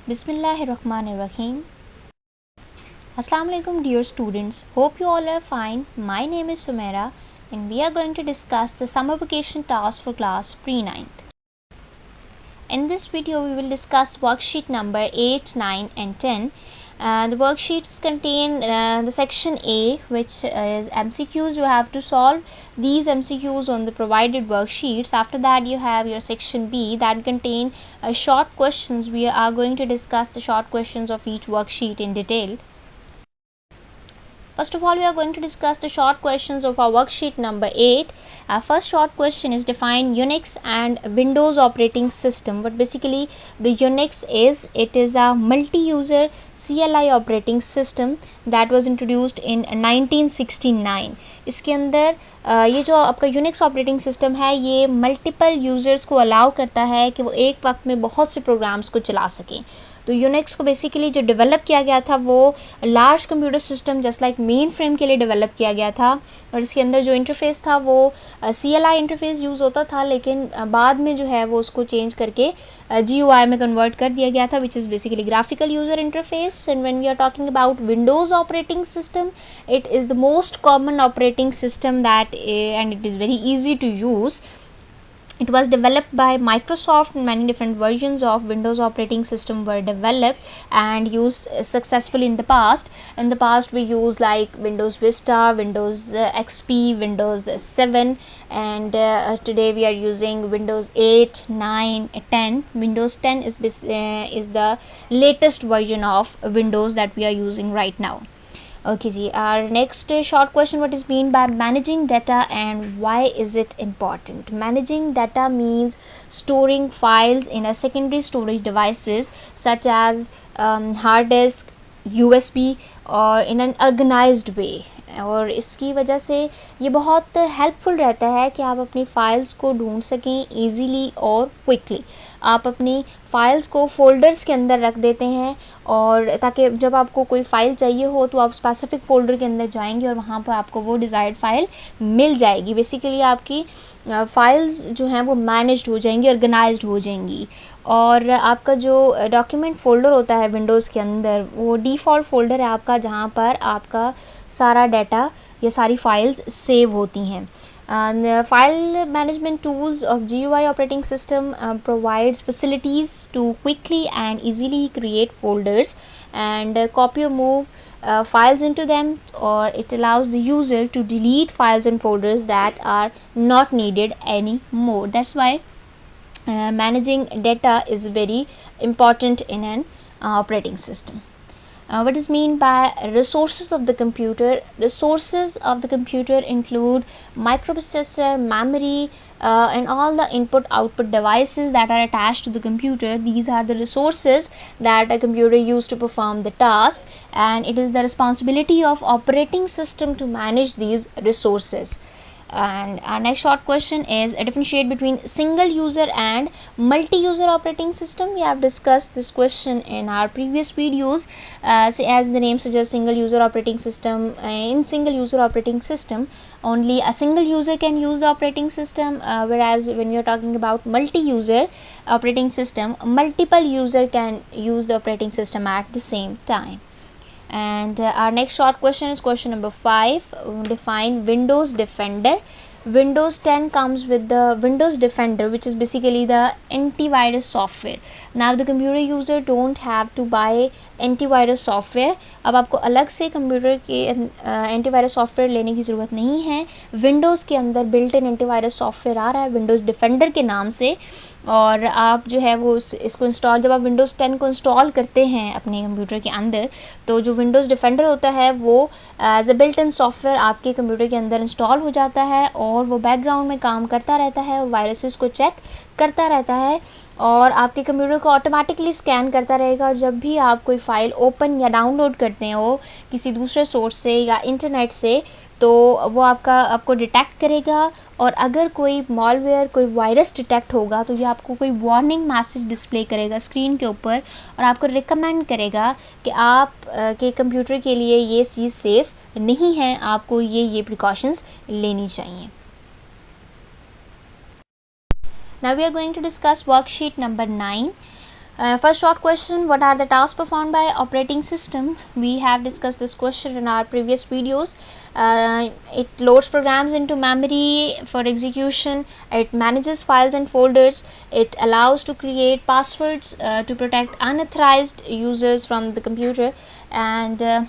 Bismillahirrahmanirrahim. Assalamu alaikum dear students. Hope you all are fine. My name is Sumaira and we are going to discuss the summer vacation task for class pre-9th. In this video we will discuss worksheet number 8, 9 and 10. The worksheets contain the section A, which is MCQs. You have to solve these MCQs on the provided worksheets. After that you have your section B that contain short questions. We are going to discuss the short questions of each worksheet in detail. First of all, we are going to discuss the short questions of our worksheet number 8. Our first short question is define Unix and Windows operating system. But basically the Unix is, it is a multi-user CLI operating system that was introduced in 1969. इसके अंदर ये जो आपका Unix operating system है ये multiple users को allow करता है कि वो एक वक्त में बहुत से प्रोग्राम्स को चला सकें. तो यूनिक्स को बेसिकली जो डेवलप किया गया था वो large computer system just like main frame के लिए डेवलप किया गया था और इसके अंदर जो इंटरफेस था वो CLI इंटरफेस यूज़ होता था, लेकिन बाद में जो है वो उसको चेंज करके GUI में कन्वर्ट कर दिया गया था, which is basically graphical user interface. And when we are talking about Windows operating system, it is the most common operating system that and it is very easy to use. It was developed by Microsoft and many different versions of Windows operating system were developed and used successfully in the past. In the past we used like Windows Vista, Windows XP, Windows 7 and today we are using Windows 8, 9, 10. Windows 10 is the latest version of Windows that we are using right now. Okay ji, our next short question, what is mean by managing data and why is it important? Managing data means storing files in a secondary storage devices such as hard disk, USB or in an organized way. और इसकी वजह से ये बहुत helpful रहता है कि आप अपनी फ़ाइल्स को ढूंढ सकें ईज़िली और क्विकली. आप अपनी फ़ाइल्स को फ़ोल्डर्स के अंदर रख देते हैं और ताकि जब आपको कोई फ़ाइल चाहिए हो तो आप स्पेसिफिक फ़ोल्डर के अंदर जाएंगे और वहाँ पर आपको वो डिज़ायर्ड फ़ाइल मिल जाएगी. बेसिकली आपकी फ़ाइल्स जो हैं वो मैनेज्ड हो जाएंगी, ऑर्गेनाइज्ड हो जाएंगी और आपका जो डॉक्यूमेंट फ़ोल्डर होता है विंडोज़ के अंदर वो डिफ़ॉल्ट फ़ोल्डर है आपका, जहाँ पर आपका सारा डाटा या सारी फाइल्स सेव होती हैं. File management tools of GUI operating system provides facilities to quickly and easily create folders and copy or move files into them, or it allows the user to delete files and folders that are not needed anymore. That's why managing data is very important in an operating system. What is mean by resources of the computer? Resources of the computer include microprocessor, memory and all the input output devices that are attached to the computer. These are the resources that a computer uses to perform the task, and it is the responsibility of operating system to manage these resources. And our next short question is differentiate between single user and multi-user operating system. We have discussed this question in our previous videos. As the name suggests, single user operating system, in single user operating system only a single user can use the operating system, whereas when you are talking about multi-user operating system, multiple user can use the operating system at the same time. And our next short question is question number 5. Define Windows Defender. Windows 10 comes with the Windows Defender, which is basically the antivirus software. Now the computer user don't have to buy antivirus software. अब आपको अलग से computer के antivirus software लेने की ज़रूरत नहीं है. विंडोज़ के अंदर बिल्ट इन एंटीवायरस सॉफ्टवेयर आ रहा है विंडोज़ डिफेंडर के नाम से, और आप जो है वो इसको इंस्टॉल, जब आप विंडोज़ 10 को इंस्टॉल करते हैं अपने कंप्यूटर के अंदर, तो जो विंडोज़ डिफेंडर होता है वो as a built in software आपके कंप्यूटर के अंदर इंस्टॉल हो जाता है और वो बैकग्राउंड में काम करता रहता है और वायरसेस को चेक करता रहता है और आपके कंप्यूटर को ऑटोमेटिकली स्कैन करता रहेगा. और जब भी आप कोई फ़ाइल ओपन या डाउनलोड करते हैं वो किसी दूसरे सोर्स से या इंटरनेट से, तो वो आपको डिटेक्ट करेगा और अगर कोई मॉलवेयर, कोई वायरस डिटेक्ट होगा तो ये आपको कोई वार्निंग मैसेज डिस्प्ले करेगा स्क्रीन के ऊपर और आपको रिकमेंड करेगा कि आप के कंप्यूटर के लिए ये चीज़ सेफ़ नहीं है, आपको ये प्रिकॉशंस लेनी चाहिए. Now we are going to discuss worksheet number 9. First short question, what are the tasks performed by operating system? We have discussed this question in our previous videos. It loads programs into memory for execution, it manages files and folders, it allows to create passwords to protect unauthorized users from the computer, and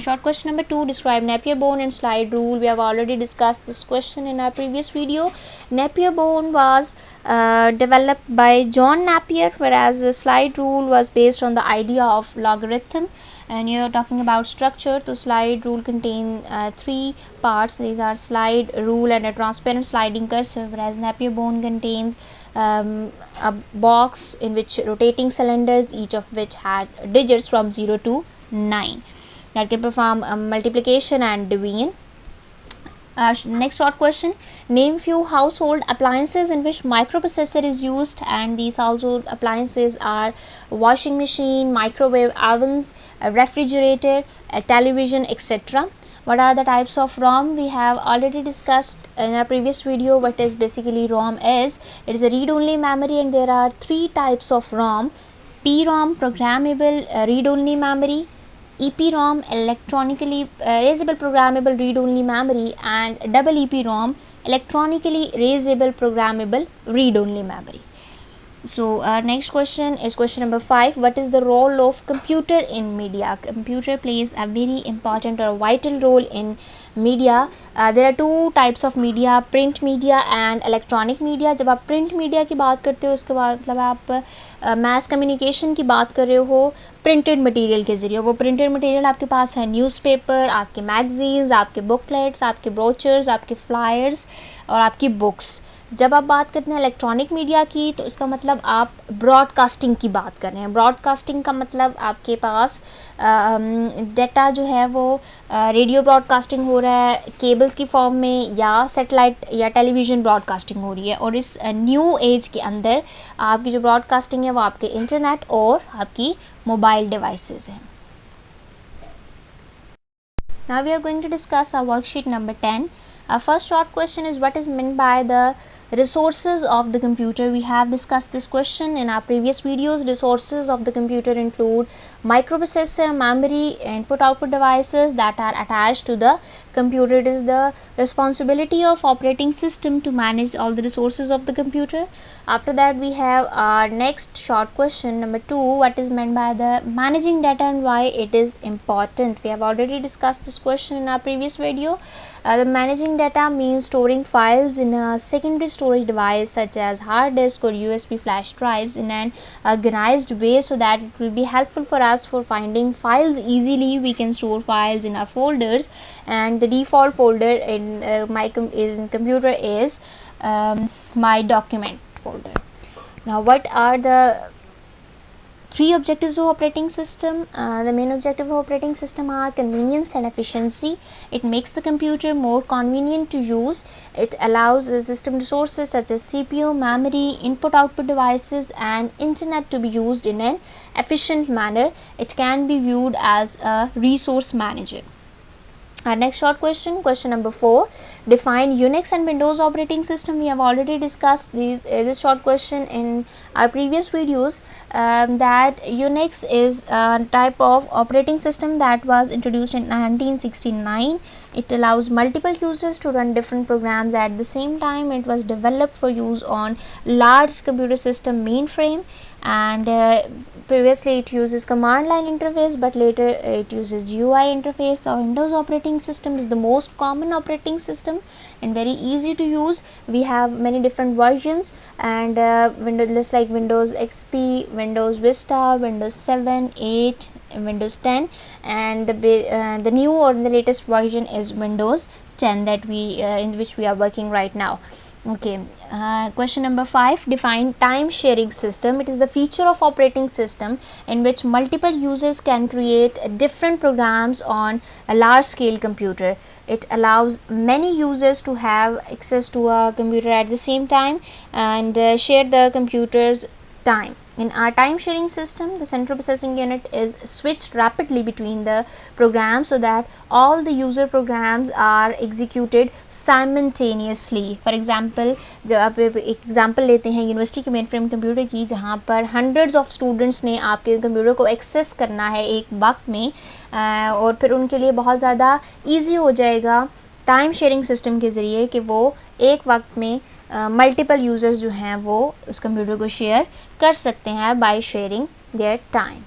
short question number 2, describe Napier-Bone and slide rule. We have already discussed this question in our previous video. Napier-Bone was developed by John Napier, whereas the slide rule was based on the idea of logarithm. And you're talking about structure, so slide rule contain 3 parts. These are slide rule and a transparent sliding cursor, whereas Napier-Bone contains a box in which rotating cylinders, each of which had digits from 0 to 9, that can perform multiplication and division. Next short question, name few household appliances in which microprocessor is used, and these household appliances are washing machine, microwave ovens, a refrigerator, a television, etc. What are the types of ROM? We have already discussed in our previous video what is basically ROM is. It is a read-only memory, and there are 3 types of ROM: PROM, programmable read-only memory; EPROM, electronically erasable programmable read-only memory; and double EPROM, electronically erasable programmable read-only memory. So next question is question number 5, what is the role of computer in media? Computer plays a very important or vital role in media. There are 2 types of media, print media and electronic media. जब आप print media की बात करते हो, इसके बाद मतलब आप mass communication की बात कर रहे हो printed material के ज़रिए. वो printed material आपके पास है newspaper, आपके magazines, आपके booklets, आपके brochures, आपके flyers और आपकी books. जब आप बात करते हैं इलेक्ट्रॉनिक मीडिया की, तो इसका मतलब आप ब्रॉडकास्टिंग की बात कर रहे हैं. ब्रॉडकास्टिंग का मतलब आपके पास डेटा जो है वो रेडियो ब्रॉडकास्टिंग हो रहा है केबल्स की फॉर्म में, या सेटेलाइट या टेलीविज़न ब्रॉडकास्टिंग हो रही है. और इस न्यू एज के अंदर आपकी जो ब्रॉडकास्टिंग है वो आपके इंटरनेट और आपकी मोबाइल डिवाइसेस हैं. Now we are going to discuss our worksheet number 10. Our first short question is what is meant by the resources of the computer. We have discussed this question in our previous videos. Resources of the computer include microprocessor, memory, input output devices that are attached to the computer. It is the responsibility of operating system to manage all the resources of the computer. After that we have our next short question number 2, what is meant by the managing data and why it is important. We have already discussed this question in our previous video. The managing data means storing files in a secondary storage device such as hard disk or USB flash drives in an organized way, so that it will be helpful for us for finding files easily. We can store files in our folders, and the default folder in my computer is my document folder. Now what are the 3 objectives of operating system? The main objective of operating system are convenience and efficiency. It makes the computer more convenient to use. It allows the system resources such as CPU, memory, input output devices and internet to be used in an efficient manner. It can be viewed as a resource manager. Our next short question, question number 4, define Unix and Windows operating system. We have already discussed this short question in our previous videos, that Unix is a type of operating system that was introduced in 1969. It allows multiple users to run different programs at the same time. It was developed for use on large computer system mainframe, and previously it uses command line interface, but later it uses GUI interface. So Windows operating system is the most common operating system and very easy to use. We have many different versions, and Windows like Windows XP, Windows Vista, Windows 7, 8, and Windows 10, and the new or the latest version is Windows 10 that we in which we are working right now. Okay, question number 5, define time sharing system. It is the feature of operating system in which multiple users can create different programs on a large scale computer. It allows many users to have access to a computer at the same time and share the computer's time. In our time sharing system, the central processing unit is switched rapidly between the programs so that all the user programs are executed simultaneously. For example, जब आप एक example लेते हैं university के main frame computer की, जहाँ पर hundreds of students ने आपके कंप्यूटर को एक्सेस करना है एक वक्त में, और फिर उनके लिए बहुत ज़्यादा ईजी हो जाएगा टाइम शेयरिंग सिस्टम के ज़रिए कि वो एक वक्त में मल्टीपल यूज़र्स जो हैं वो उस कंप्यूटर को शेयर कर सकते हैं बाय शेयरिंग देयर टाइम.